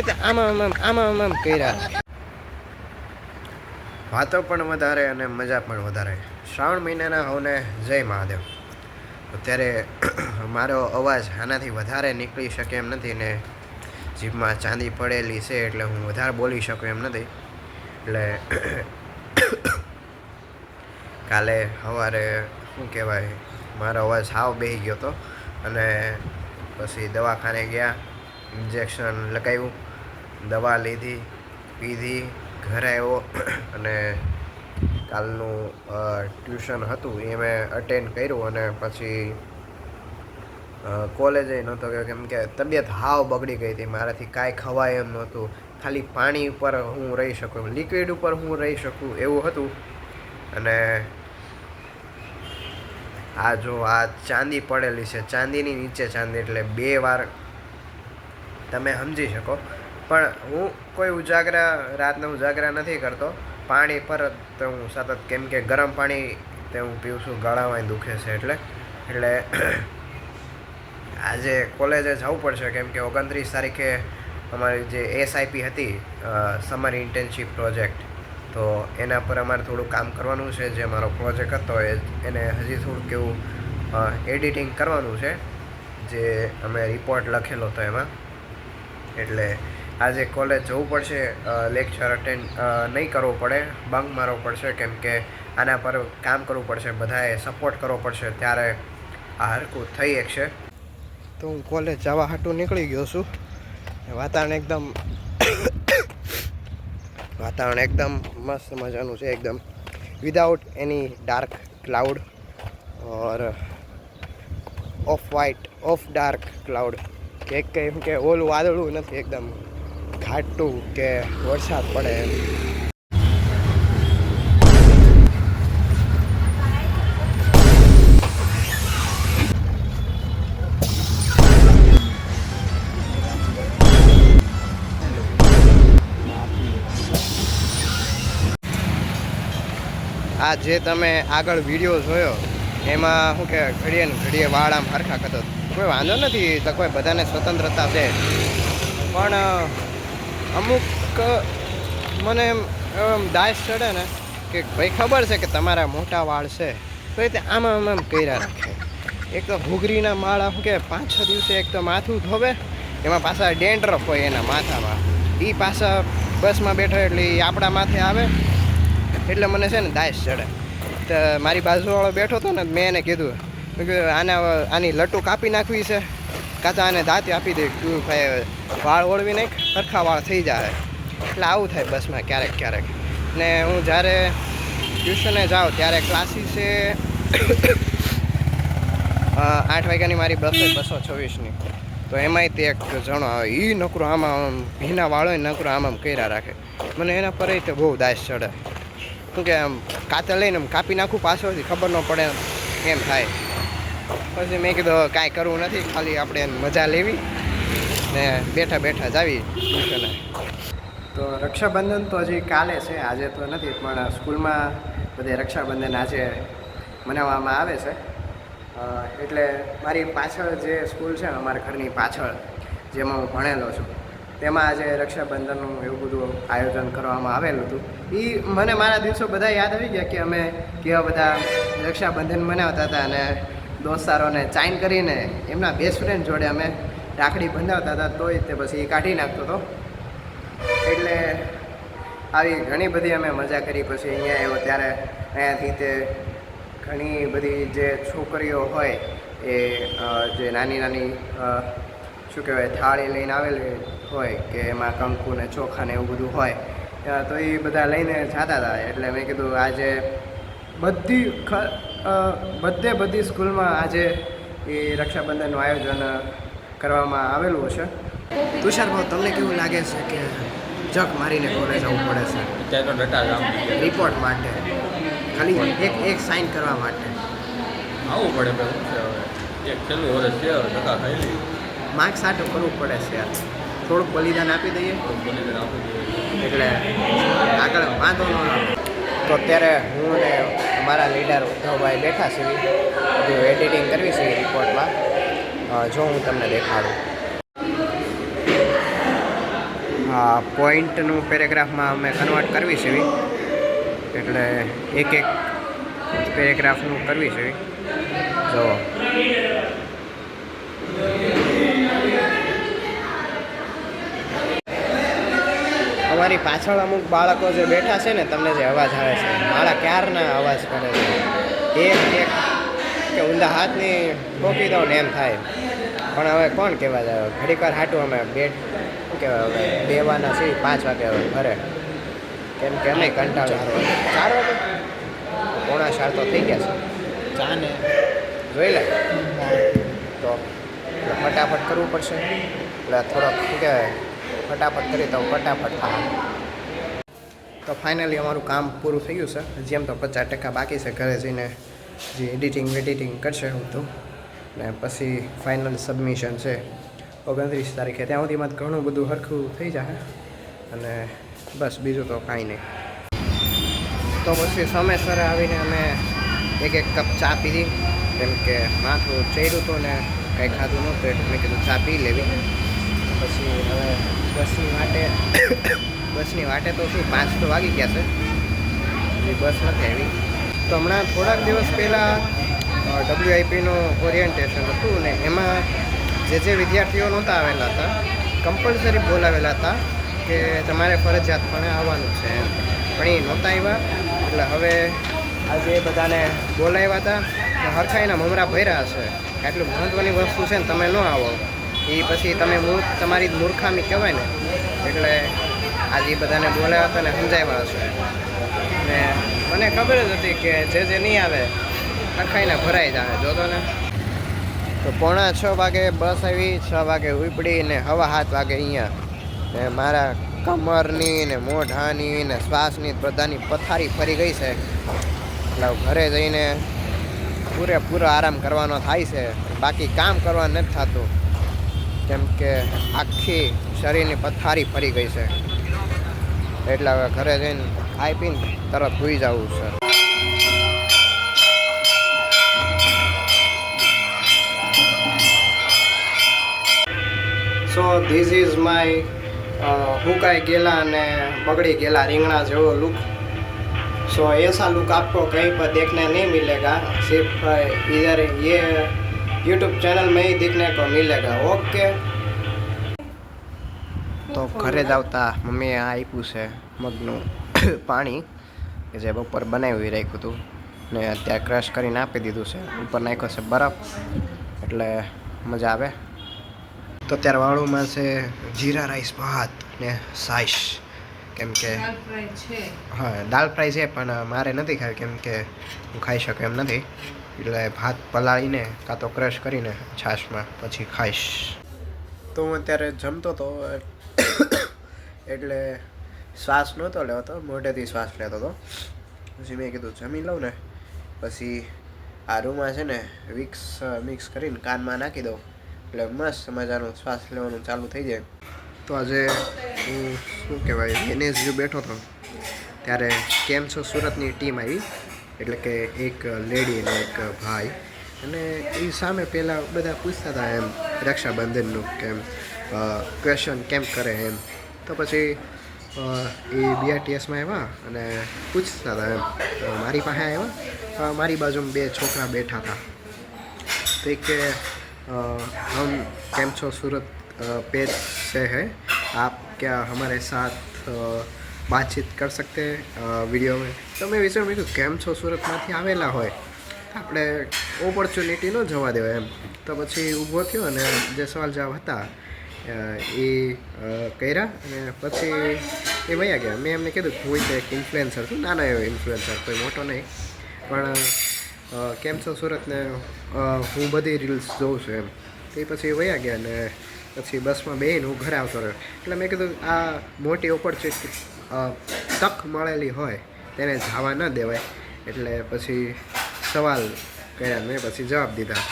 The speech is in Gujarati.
તો આમાં કર્યા. વાતો પણ વધારે અને મજા પણ વધારે. શ્રાવણ મહિનાના હવને જય મહાદેવ. અત્યારે મારો અવાજ આનાથી વધારે નીકળી શકે એમ નથી ને જીભમાં ચાંદી પડેલી છે એટલે હું વધારે બોલી શકું એમ નથી. એટલે કાલે સવારે શું કહેવાય, મારો અવાજ સાવ બેસી ગયો હતો અને પછી દવાખાને ગયા, ઇન્જેક્શન લગાવ્યું, દવા લીધી, પીધી, ઘરે આવ્યો અને કાલનું ટ્યુશન હતું એ મેં અટેન્ડ કર્યું અને પછી કોલેજે નહોતો ગયો કેમ કે તબિયત હાવ બગડી ગઈ હતી. મારાથી કાંઈ ખવાય એમ નહોતું. ખાલી પાણી ઉપર હું રહી શકું, લિક્વિડ ઉપર હું રહી શકું એવું હતું. અને આ જો આ ચાંદી પડેલી છે, ચાંદીની નીચે ચાંદી, એટલે 2 વાર તમે સમજી શકો. પણ હું કોઈ રાતના ઉજાગરા નથી કરતો. પાણી પર તો હું સતત, કેમ કે ગરમ પાણી તે હું પીઉં છું, ગળામાં દુખે છે એટલે આજે કોલેજે જવું પડશે કેમ કે 29 તારીખે અમારી જે SIP હતી, સમર ઇન્ટર્નશીપ પ્રોજેક્ટ, તો એના પર અમારે થોડું કામ કરવાનું છે. જે મારો પ્રોજેક્ટ હતો એને હજી થોડુંક એવું એડિટિંગ કરવાનું છે, જે અમે રિપોર્ટ લખેલો હતો એમાં. એટલે આજે કોલેજ જવું પડશે. લેક્ચર અટેન્ડ નહીં કરવો પડે, બંક મારવો પડશે કેમ કે આના પર કામ કરવું પડશે, બધાએ સપોર્ટ કરવો પડશે, ત્યારે આ હરખું થઈ શકશે. તો હું કોલેજ જવા હાટું નીકળી ગયો છું. વાતાવરણ એકદમ મસ્ત મજાનું છે, એકદમ without any dark cloud or of dark cloud, એમ કે ઓલું વાદળું નથી, એકદમ ઘાટું કે વરસાદ પડે એમ. આ જે તમે આગળ વિડીયો જોયો એમાં શું કે ઘડીએ વાળ આમ હરખા કરતો, કોઈ વાંધો નથી, તો કોઈ બધાને સ્વતંત્રતા છે. પણ અમુક મને એમ દાસ ચડે ને કે ભાઈ ખબર છે કે તમારા મોટા વાળ છે તો એ આમ કર્યા રાખે. એક તો ઘૂઘરીના માળા શું કે 5-6 દિવસે એક તો માથું ધોવે, એમાં પાછા ડેન્ડ્રફ હોય એના માથામાં, એ પાછા બસમાં બેઠો એટલે એ આપણા માથે આવે, એટલે મને છે ને દાસ ચડે. તો મારી બાજુવાળો બેઠો હતો ને, મેં એને કીધું કે આની લટ્ટુ કાપી નાખવી છે, કાં તો આને દાંત આપી દે, તું ભાઈ વાળ ઓળવી નાખ, સરખા વાળ થઈ જાય. એટલે આવું થાય બસમાં ક્યારેક. ને હું જ્યારે ટ્યુશને જાઉં ત્યારે ક્લાસીસે 8 વાગ્યાની મારી બસ હોય 226ની, તો એમાંય તે એક જણો આવે, એ નકરો આમ ભીના વાળ હોય નકરો આમ કર્યા રાખે. મને એના પર તે બહુ દાસ ચડે. શું કે આમ કાતર લઈને આમ કાપી નાખું પાછળથી, ખબર ન પડે એમ થાય. પછી મેં કીધું કાંઈ કરવું નથી, ખાલી આપણે મજા લેવી ને બેઠા જાવી ટ્યુશને. તો રક્ષાબંધન તો હજી કાલે છે, આજે તો નથી, પણ સ્કૂલમાં બધે રક્ષાબંધન આજે મનાવવામાં આવે છે. એટલે મારી પાછળ જે સ્કૂલ છે, અમારા ઘરની પાછળ જેમાં હું ભણેલો છું, તેમાં આજે રક્ષાબંધનનું એવું બધું આયોજન કરવામાં આવેલું હતું. એ મને મારા દિવસો બધા યાદ આવી ગયા કે અમે કેવા બધા રક્ષાબંધન મનાવતા હતા અને દોસ્તારોને ચાઇન કરીને એમના બેસ્ટ ફ્રેન્ડ જોડે અમે રાખડી બંધાવતા હતા, તોય તે પછી એ કાઢી નાખતો હતો. એટલે આવી ઘણી બધી અમે મજા કરી. પછી અહીંયા આવ્યો ત્યારે અહીંયાથી તે ઘણી બધી જે છોકરીઓ હોય એ જે નાની શું કહેવાય થાળી લઈને આવેલી હોય કે એમાં કંકુ ને ચોખા ને એવું બધું હોય, તો એ બધા લઈને જતા હતા. એટલે મેં કીધું આજે બધી સ્કૂલમાં આજે એ રક્ષાબંધનનું આયોજન કરવામાં આવેલું છે. તુષારભાઈ, તમને કેવું લાગે છે કે જગ મારીને કોલેજ આવવું પડે છે રિપોર્ટ માટે, ખાલી એક સાઇન કરવા માટે? આવવું પડે, એક છેલ્લું વર્ષ છે, ટકા ખાઈ માર્ક્સ આટલું કરવું પડે છે યાર. થોડુંક બલિદાન આપી દઈએ એટલે આગળ વાંધો ન આવે. તો અત્યારે હું અને મારા લીડર ઉદ્ધવભાઈ બેઠા છીએ, બધું એડિટિંગ કરવી છે રિપોર્ટમાં. જો હું તમને દેખાડું, પોઈન્ટનું પેરેગ્રાફમાં અમે કન્વર્ટ કરવી છે એવી. એટલે એક એક પેરેગ્રાફનું કરવી છે એવી. જો અમારી પાછળ અમુક બાળકો જે બેઠા છે ને, તમને જે અવાજ આવે છે, મારા ક્યારના અવાજ કરે છે. એક કે ઊંધા હાથની ઠોકી દો ને એમ થાય. પણ હવે કોણ કહેવા જાય, ઘડીક વાર હાટું અમે બેટ શું કહેવાય હવે બેવાના છીએ 5 વાગે હવે ઘરે, કેમ કે અમે કંટાળો 4 વાગે 3:45 તો થઈ ગયા છે. ચા ને જોઈ લે તો ફટાફટ કરવું પડશે. એટલે થોડોક શું કહેવાય ફટાફટ કરી તો ફટાફટ થાય. તો ફાઇનલી અમારું કામ પૂરું થઈ ગયું છે. જેમ તો 50% બાકી છે. ઘરે જઈને જે એડિટિંગ કરશે હું તો, ને પછી ફાઇનલ સબમિશન છે 29 તારીખે. ત્યાં સુધીમાં ઘણું બધું સરખું થઈ જાય. અને બસ બીજું તો કાંઈ નહીં. તો પછી સમયસર આવીને અમે એક કપ ચા પીધી, કેમ કે માથું ચડ્યું હતું ને કંઈ ખાધું નહોતું, એટલે મેં કીધું ચા પી લેવી. પછી હવે બસની વાટે તો શું 5 તો વાગી ગયા છે, હજી બસ નથી આવી. તો હમણાં થોડાક દિવસ પહેલાં WIPનું ઓરિએન્ટેશન હતું ને એમાં જે વિદ્યાર્થીઓ નહોતા આવેલા હતા, કમ્પલસરી બોલાવેલા હતા કે તમારે ફરજિયાતપણે આવવાનું છે એમ. પણ એ નહોતા આવ્યા. એટલે હવે આજે બધાને બોલાવ્યા હતા. હરખાઈના મમરા ભર્યા હશે. આટલું મહત્ત્વની વસ્તુ છે ને તમે ન આવો એ પછી તમારી મૂર્ખામી કહેવાય ને. એટલે આજે બધાને બોલાવ્યા હતા ને સમજાવ્યા હશે. ને મને ખબર જ હતી કે જે નહીં આવે હરખાઈને ભરાઈ જાય. જોતો ને તો 5:45 વાગે બસ આવી, 6 વાગે ઉપડી ને 7:15 વાગે અહીંયા. ને મારા કમરની ને મોઢાની ને શ્વાસની બધાની પથારી ફરી ગઈ છે. એટલે ઘરે જઈને પૂરેપૂરો આરામ કરવાનો થાય છે. બાકી કામ કરવા નથી થતું, કેમ કે આખી શરીરની પથારી ફરી ગઈ છે. એટલે હવે ઘરે જઈને ખાઈ પીને તરત સૂઈ જવું છે. સો ધીસ ઇઝ માય હુકાઈ ગયેલા અને બગડી ગયેલા રીંગણા જેવો લુક. सो ऐसा लुक आपको कहीं पर देखने नहीं मिलेगा, सिर्फ इधर ये YouTube चैनल में ही देखने को मिलेगा. ओके. તો ઘરે જ આવતા મમ્મીએ આ આપ્યું છે મગનું પાણી, કે જે બપોર બનાવી રાખ્યું હતું ને અત્યારે ક્રશ કરીને આપી દીધું છે. ઉપર નાખ્યો છે બરફ, એટલે મજા આવે. તો અત્યારે વાળુમાં છે જીરા રાઈસ ભાત ને સાઈશ, કેમ કે હા દાલ ફ્રાય છે પણ મારે નથી ખાવી, કેમ કે હું ખાઈ શકું એમ નથી. એટલે ભાત પલાળીને કાં તો ક્રશ કરીને છાશમાં પછી ખાઈશ. તો હું અત્યારે જમતો હતો એટલે શ્વાસ નહોતો લેતો, મોઢેથી શ્વાસ લેતો હતો. પછી મેં કીધું જમી લઉં ને પછી આ રૂમાં છે ને વિક્સ મિક્સ કરીને કાનમાં નાખી દઉં, એટલે મસ્ત મજાનું શ્વાસ લેવાનું ચાલુ થઈ જાય. તો આજે હું શું કહેવાય NSU બેઠો હતો ત્યારે કેમ છો સુરતની ટીમ આવી, એટલે કે એક લેડી અને એક ભાઈ. અને એ સામે પહેલાં બધા પૂછતા હતા એમ રક્ષાબંધનનું કેમ ક્વેશ્ચન કેમ કરે એમ. તો પછી એ BRTSમાં આવ્યા અને પૂછતા હતા એમ. મારી પાસે આવ્યા, મારી બાજુમાં 2 છોકરા બેઠા હતા. તો એ કે हम કેમ છો सूरत पेज से है, आप क्या हमारे साथ बातचीत कर सकते हैं वीडियो में. તો મેં વિચાર્યું મેં કીધું કેમ છો સુરતમાંથી આવેલા હોય આપણે ઓપોર્ચ્યુનિટી ન જવા દેવાય એમ. તો પછી ઊભો થયો અને જે સવાલ જવાબ હતા એ કર્યા અને પછી એ વયા ગયા. મેં એમને કીધું હું એક ઇન્ફ્લુએન્સર છું, નાનો એવો ઇન્ફ્લુએન્સર, કોઈ મોટો નહીં, પણ કેમ છો સુરતને હું બધી રીલ્સ જોઉં છું એમ. તો એ પછી વયા ગયા ને પછી બસમાં બેહીને હું ઘરે આવતો રહ્યો. એટલે મેં કીધું આ મોટી ઓપોર્ચ્યુનિટી તક મળેલી હોય તેને જવા ન દેવાય. એટલે પછી સવાલ કર્યા, મેં પછી જવાબ દીધા.